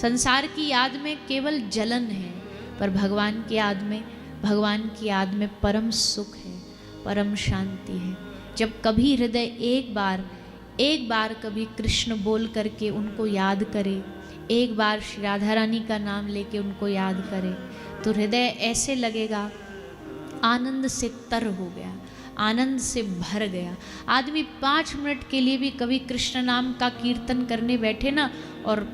संसार की याद में केवल जलन है, पर भगवान की याद में परम सुख है, परम शांति है। जब कभी हृदय एक बार कभी कृष्ण बोल करके उनको याद करे, एक बार श्री राधा रानी का नाम लेके उनको याद करे, तो हृदय ऐसे लगेगा आनंद से तर हो गया, आनंद से भर गया। आदमी 5 मिनट के लिए भी कभी कृष्ण नाम का कीर्तन करने बैठे ना, और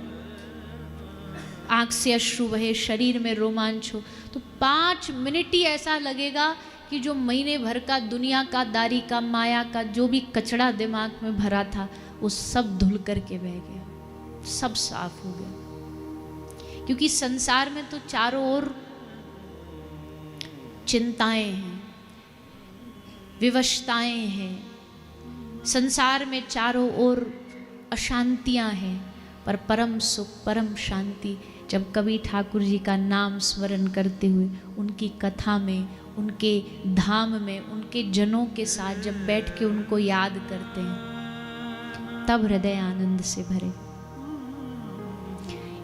आँख से अश्रु बहे, शरीर में रोमांच हो, तो 5 मिनट ही ऐसा लगेगा कि जो महीने भर का दुनिया का, दारी का, माया का जो भी कचड़ा दिमाग में भरा था, वो सब धुल करके बह गया, सब साफ हो गया। क्योंकि संसार में तो चारों ओर चिंताएं हैं, विवशताएं हैं, संसार में चारों ओर अशांतियां हैं, पर परम सुख, परम शांति जब कभी ठाकुर जी का नाम स्मरण करते हुए उनकी कथा में, उनके धाम में, उनके जनों के साथ जब बैठ के उनको याद करते हैं, तब हृदय आनंद से भरे।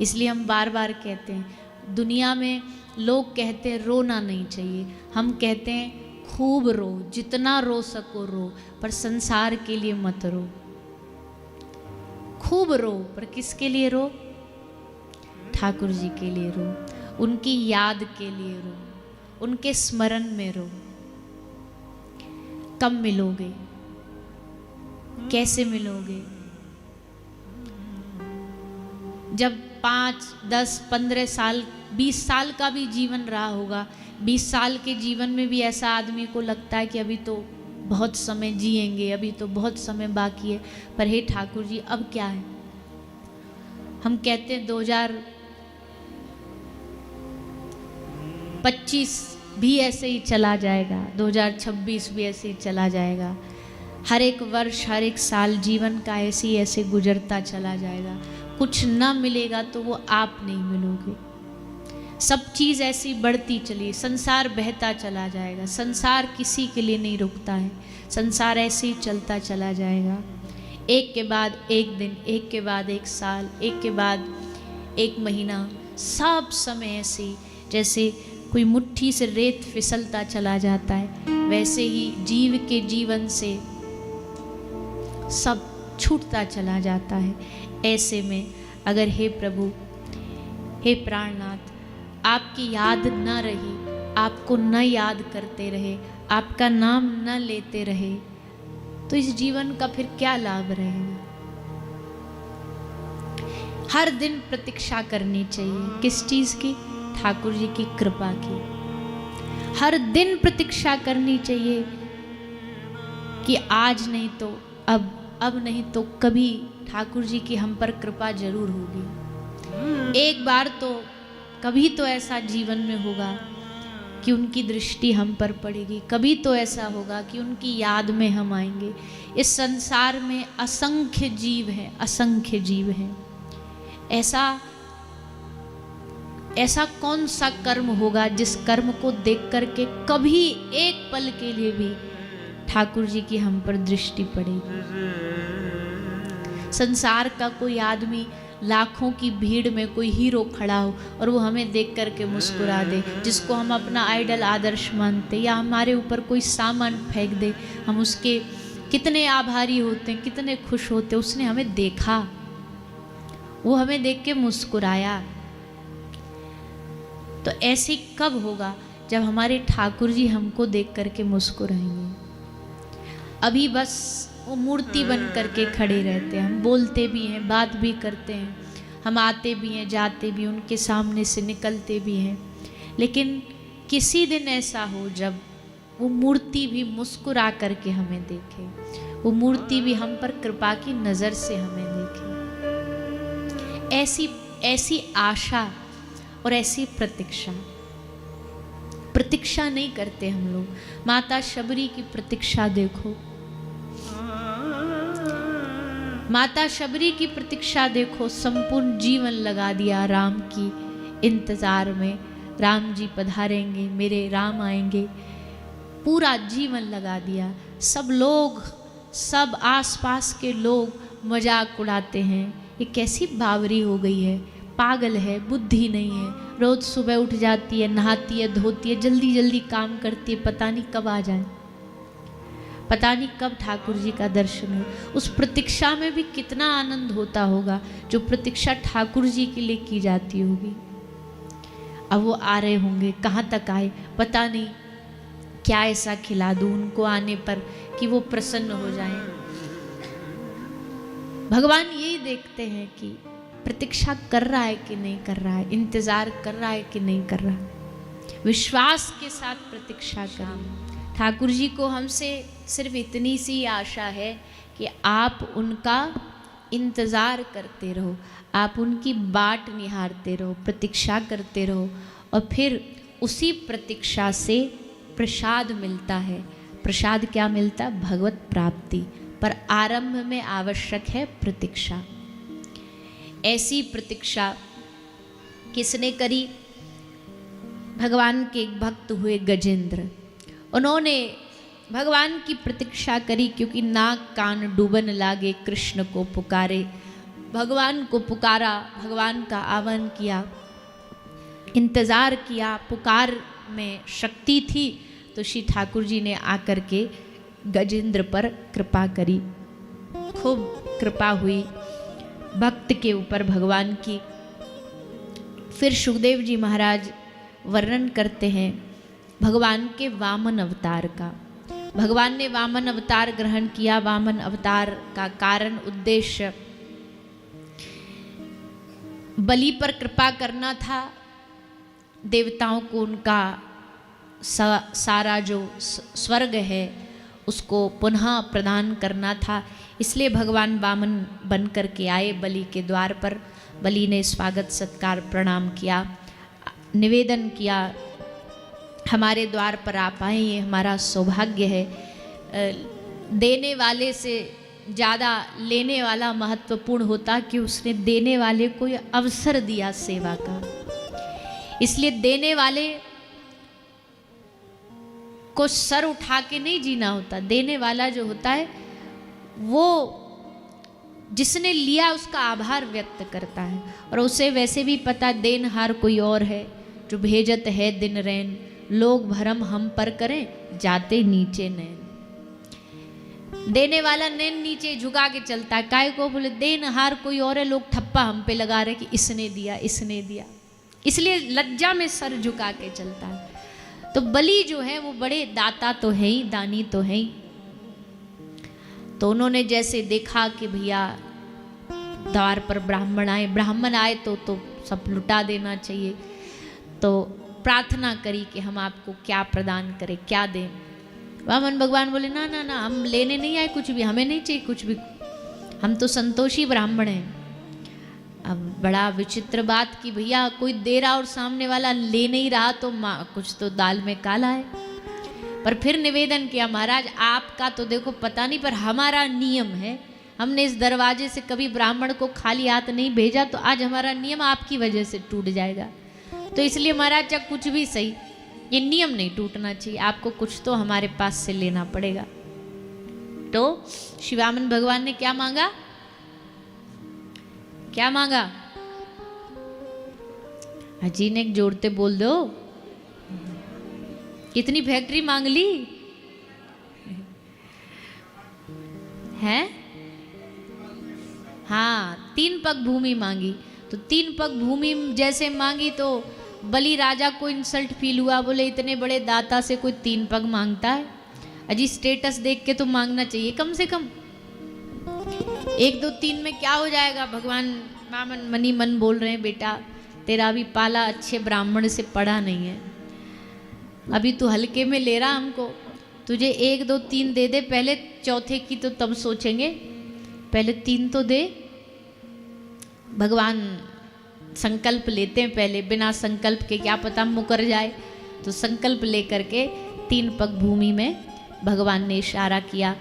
इसलिए हम बार बार कहते हैं, दुनिया में लोग कहते हैं रोना नहीं चाहिए, हम कहते हैं खूब रो, जितना रो सको रो, पर संसार के लिए मत रो। खूब रो, पर किसके लिए रो? ठाकुर जी के लिए रो, उनकी याद के लिए रो, उनके स्मरण में रो। कब मिलोगे? कैसे मिलोगे? जब 5, 10, 15 साल, 20 साल का भी जीवन रहा होगा, 20 साल के जीवन में भी ऐसा आदमी को लगता है कि अभी तो बहुत समय जिएंगे, अभी तो बहुत समय बाकी है, पर हे ठाकुर जी अब क्या है? हम कहते हैं 2025 भी ऐसे ही चला जाएगा, 2026 भी ऐसे ही चला जाएगा, हर एक वर्ष, हर एक साल जीवन का ऐसे गुजरता चला जाएगा। कुछ ना मिलेगा तो वो आप नहीं मिलोगे। सब चीज़ ऐसी बढ़ती चली, संसार बहता चला जाएगा, संसार किसी के लिए नहीं रुकता है, संसार ऐसे ही चलता चला जाएगा। एक के बाद एक दिन, एक के बाद एक साल, एक के बाद एक महीना, सब समय ऐसे जैसे कोई मुट्ठी से रेत फिसलता चला जाता है, वैसे ही जीव के जीवन से सब छूटता चला जाता है। ऐसे में अगर हे प्रभु, हे प्राणनाथ, आपकी याद न रही, आपको न याद करते रहे, आपका नाम न लेते रहे, तो इस जीवन का फिर क्या लाभ रहेगा? हर दिन प्रतीक्षा करनी चाहिए। किस चीज़ की? ठाकुर जी की कृपा की। हर दिन प्रतीक्षा करनी चाहिए कि आज नहीं तो अब नहीं तो कभी ठाकुर जी की हम पर कृपा जरूर होगी। एक बार तो कभी तो ऐसा जीवन में होगा कि उनकी दृष्टि हम पर पड़ेगी, कभी तो ऐसा होगा कि उनकी याद में हम आएंगे। इस संसार में असंख्य जीव हैं, असंख्य जीव हैं। ऐसा कौन सा कर्म होगा जिस कर्म को देख करके कभी एक पल के लिए भी ठाकुर जी की हम पर दृष्टि पड़ेगी? संसार का कोई आदमी, लाखों की भीड़ में कोई हीरो खड़ा हो और वो हमें देख करके मुस्कुरा दे, जिसको हम अपना आइडल, आदर्श मानते, या हमारे ऊपर कोई सामान फेंक दे, हम उसके कितने आभारी होते हैं, कितने खुश होते हैं। उसने हमें देखा, वो हमें देख के मुस्कुराया। तो ऐसे कब होगा? जब हमारे ठाकुर जी हमको देख करके मुस्कुराएंगे। अभी बस वो मूर्ति बन करके खड़े रहते हैं। हम बोलते भी हैं, बात भी करते हैं, हम आते भी हैं, जाते भी, उनके सामने से निकलते भी हैं, लेकिन किसी दिन ऐसा हो जब वो मूर्ति भी मुस्कुरा करके हमें देखे, वो मूर्ति भी हम पर कृपा की नज़र से हमें देखे। ऐसी आशा और ऐसी प्रतीक्षा नहीं करते हम लोग। माता शबरी की प्रतीक्षा देखो, माता शबरी की प्रतीक्षा देखो, संपूर्ण जीवन लगा दिया राम की इंतजार में। राम जी पधारेंगे, मेरे राम आएंगे, पूरा जीवन लगा दिया। सब लोग, सब आसपास के लोग मजाक उड़ाते हैं, ये कैसी बावरी हो गई है, पागल है, बुद्धि नहीं है, रोज सुबह उठ जाती है, नहाती है, धोती है, जल्दी जल्दी काम करती है, पता नहीं कब आ जाए, पता नहीं कब ठाकुर जी का दर्शन हो। उस प्रतीक्षा में भी कितना आनंद होता होगा जो प्रतीक्षा ठाकुर जी के लिए की जाती होगी। अब वो आ रहे होंगे, कहाँ तक आए पता नहीं, क्या ऐसा खिला दूं उनको आने पर कि वो प्रसन्न हो जाएं। भगवान यही देखते हैं कि प्रतीक्षा कर रहा है कि नहीं कर रहा है, इंतजार कर रहा है कि नहीं कर रहा है। विश्वास के साथ प्रतीक्षा करें। ठाकुर जी को हमसे सिर्फ इतनी सी आशा है कि आप उनका इंतज़ार करते रहो, आप उनकी बाट निहारते रहो, प्रतीक्षा करते रहो, और फिर उसी प्रतीक्षा से प्रसाद मिलता है। प्रसाद क्या मिलता है? भगवत प्राप्ति। पर आरंभ में आवश्यक है प्रतीक्षा। ऐसी प्रतीक्षा किसने करी? भगवान के एक भक्त हुए गजेंद्र। उन्होंने भगवान की प्रतीक्षा करी, क्योंकि नाक कान डूबन लागे कृष्ण को पुकारे। भगवान को पुकारा, भगवान का आह्वान किया, इंतज़ार किया। पुकार में शक्ति थी तो श्री ठाकुर जी ने आकर के गजेंद्र पर कृपा करी। खूब कृपा हुई भक्त के ऊपर भगवान की। फिर सुखदेव जी महाराज वर्णन करते हैं भगवान के वामन अवतार का। भगवान ने वामन अवतार ग्रहण किया। वामन अवतार का कारण उद्देश्य बलि पर कृपा करना था, देवताओं को उनका सारा जो स्वर्ग है उसको पुनः प्रदान करना था। इसलिए भगवान वामन बन कर के आए बलि के द्वार पर। बलि ने स्वागत सत्कार प्रणाम किया, निवेदन किया, हमारे द्वार पर आप आए, ये हमारा सौभाग्य है। देने वाले से ज़्यादा लेने वाला महत्वपूर्ण होता कि उसने देने वाले को ये अवसर दिया सेवा का। इसलिए देने वाले को सर उठा के नहीं जीना होता। देने वाला जो होता है वो जिसने लिया उसका आभार व्यक्त करता है, और उसे वैसे भी पता देनहार कोई और है। जो भेजत है दिन रैन, लोग भरम हम पर करें, जाते नीचे नैन। देने वाला नैन नीचे झुका के चलता है। काय को? बोले देनहार कोई और है, लोग ठप्पा हम पे लगा रहे कि इसने दिया, इसने दिया, इसलिए लज्जा में सर झुका के चलता है। तो बलि जो है वो बड़े दाता तो है ही, दानी तो है ही। तो उन्होंने जैसे देखा कि भैया द्वार पर ब्राह्मण आए तो सब लुटा देना चाहिए, तो प्रार्थना करी कि हम आपको क्या प्रदान करें, क्या दें। वामन भगवान बोले ना ना ना, हम लेने नहीं आए कुछ भी, हमें नहीं चाहिए कुछ भी, हम तो संतोषी ब्राह्मण हैं। अब बड़ा विचित्र बात कि भैया कोई दे रहा और सामने वाला ले नहीं रहा, तो कुछ तो दाल में काला है। पर फिर निवेदन किया, महाराज आपका तो देखो पता नहीं, पर हमारा नियम है, हमने इस दरवाजे से कभी ब्राह्मण को खाली हाथ नहीं भेजा, तो आज हमारा नियम आपकी वजह से टूट जाएगा। तो इसलिए महाराज चाहे कुछ भी सही, ये नियम नहीं टूटना चाहिए, आपको कुछ तो हमारे पास से लेना पड़ेगा। तो श्री वामन भगवान ने क्या मांगा? क्या मांगा? अजी ने जोड़ते बोल दो, कितनी फैक्ट्री मांग ली है? हाँ, 3 पग भूमि मांगी। तो 3 पग भूमि जैसे मांगी तो बलि राजा को इंसल्ट फील हुआ। बोले इतने बड़े दाता से कोई 3 पग मांगता है? अजी स्टेटस देख के तो मांगना चाहिए कम से कम। 1 2 3 में क्या हो जाएगा? भगवान वामन मनी मन बोल रहे हैं, बेटा तेरा अभी पाला अच्छे ब्राह्मण से पड़ा नहीं है, अभी तू हल्के में ले रहा हमको, तुझे 1 2 3 दे दे, पहले चौथे की तो तब सोचेंगे, पहले 3 तो दे। भगवान संकल्प लेते हैं पहले, बिना संकल्प के क्या पता मुकर जाए। तो संकल्प लेकर के 3 पग भूमि में भगवान ने इशारा किया।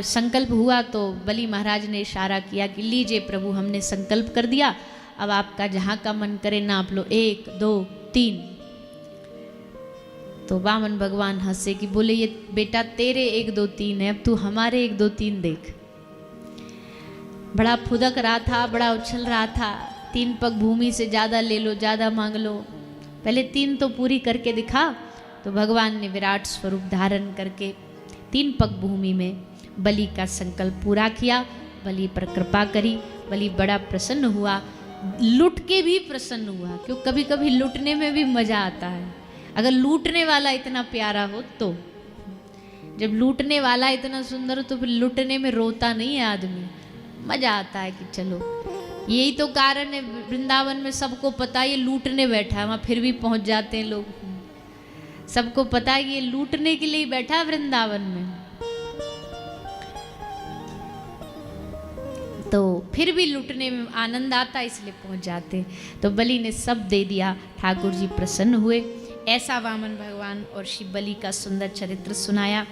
संकल्प हुआ तो बलि महाराज ने इशारा किया कि लीजिए प्रभु, हमने संकल्प कर दिया, अब आपका जहाँ का मन करे नाप लो, 1 2 3। तो वामन भगवान हंसे कि बोले ये बेटा तेरे 1 2 3 है, अब तू हमारे 1 2 3 देख। बड़ा फुदक रहा था, बड़ा उछल रहा था, 3 पग भूमि से ज़्यादा ले लो, ज़्यादा मांग लो, पहले 3 तो पूरी करके दिखा। तो भगवान ने विराट स्वरूप धारण करके 3 पग भूमि में बलि का संकल्प पूरा किया, बलि पर कृपा करी। बलि बड़ा प्रसन्न हुआ, लुट के भी प्रसन्न हुआ, क्यों कभी कभी लुटने में भी मजा आता है। अगर लूटने वाला इतना प्यारा हो तो, जब लूटने वाला इतना सुंदर हो तो फिर लुटने में रोता नहीं है आदमी, मजा आता है कि चलो। यही तो कारण है वृंदावन में सबको पता है ये लूटने बैठा है, वहाँ फिर भी पहुँच जाते हैं लोग। सबको पता है ये लूटने के लिए बैठा है वृंदावन में, तो फिर भी लूटने में आनंद आता है इसलिए पहुंच जाते। तो बलि ने सब दे दिया, ठाकुर जी प्रसन्न हुए। ऐसा वामन भगवान और शिव बलि का सुंदर चरित्र सुनाया।